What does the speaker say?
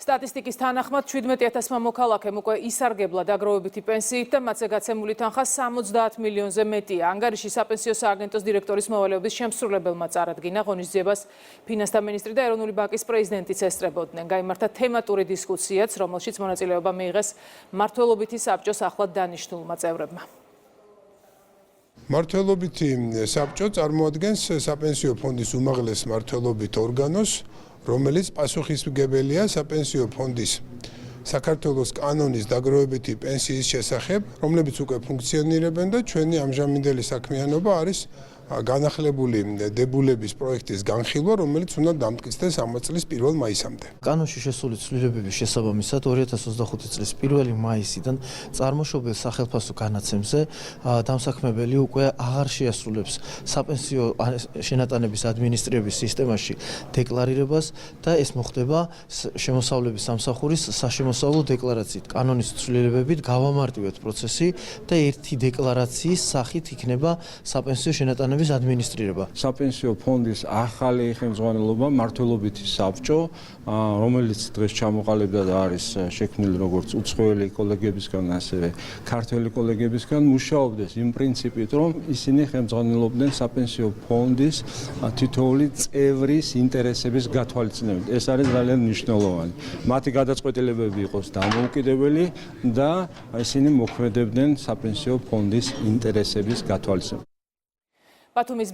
სტატისტიკის თანახმად 17,000 მოქალაქემ უკვე ისარგებლა დაგროვებითი პენსიით და მათზე გაცემული თანხა 70 მილიონზე მეტია. ანგარიში საპენსიო სააგენტოს დირექტორის მოვალეობის შემსრულებელმა წარადგინა. ღონისძიებას ფინანსთა მინისტრი და ეროვნული ბანკის პრეზიდენტიც ესწრებოდნენ. გაიმართა თემატური დისკუსიაც, რომელშიც მონაწილეობა მიიღეს მმართველობითი საბჭოს ახლად დანიშნულმა წევრებმა. მმართველობითი საბჭო წარმოადგენს საპენსიო ფონდის უმაღლეს მმართველობით ორგანოს, რომელიც პასუხისმგებელია საპენსიო ფონდის საქართველოს კანონის დაგროვებითი პენსიის შესახებ, რომლებიც უკვე ფუნქციონირებენ და ჩვენი ამჟამინდელი საქმიანობა არის განახლებული დებულების პროექტის განხილვა, რომელიც უნდა დამტკიცდეს ამ წლის 1 მაისამდე. კანონში შესული ცვლილებების შესაბამისად 2025 წლის 1 მაისიდან წარმოშობილ სახელფასო განაცემზე დამსაქმებელი უკვე აღარ შეასრულებს საპენსიო შენატანების ადმინისტრირების სისტემაში დეკლარირებას და ეს მოხდება შემოსავლების სამსახურის საშემოსავლო დეკლარაციით. კანონის ცვლილებებით გავამარტივებთ პროცესი და ერთი დეკლარაციის სახით იქნება საპენსიო შენატანების ადმინისტრირება. საპენსიო ფონდის ახალი ხელმძღვანელობა მმართველობითი საბჭო, რომელიც დღეს ჩამოყალიბდა და არის შექმნილი როგორც უცხოელი კოლეგებისგან, ასევე ქართველი კოლეგებისგან, მუშაობდეს იმ პრინციპით, რომ ისინი ხელმძღვანელობდნენ საპენსიო ფონდის თითოეული წევრის ინტერესების გათვალისწინებით. ეს არის ძალიან მნიშვნელოვანი. მათი გადაწყვეტილებები იყოს დამოუკიდებელი და ისინი მოქმედებდნენ საპენსიო ფონდის ინტერესების გათვალისწინებით. ბათუმის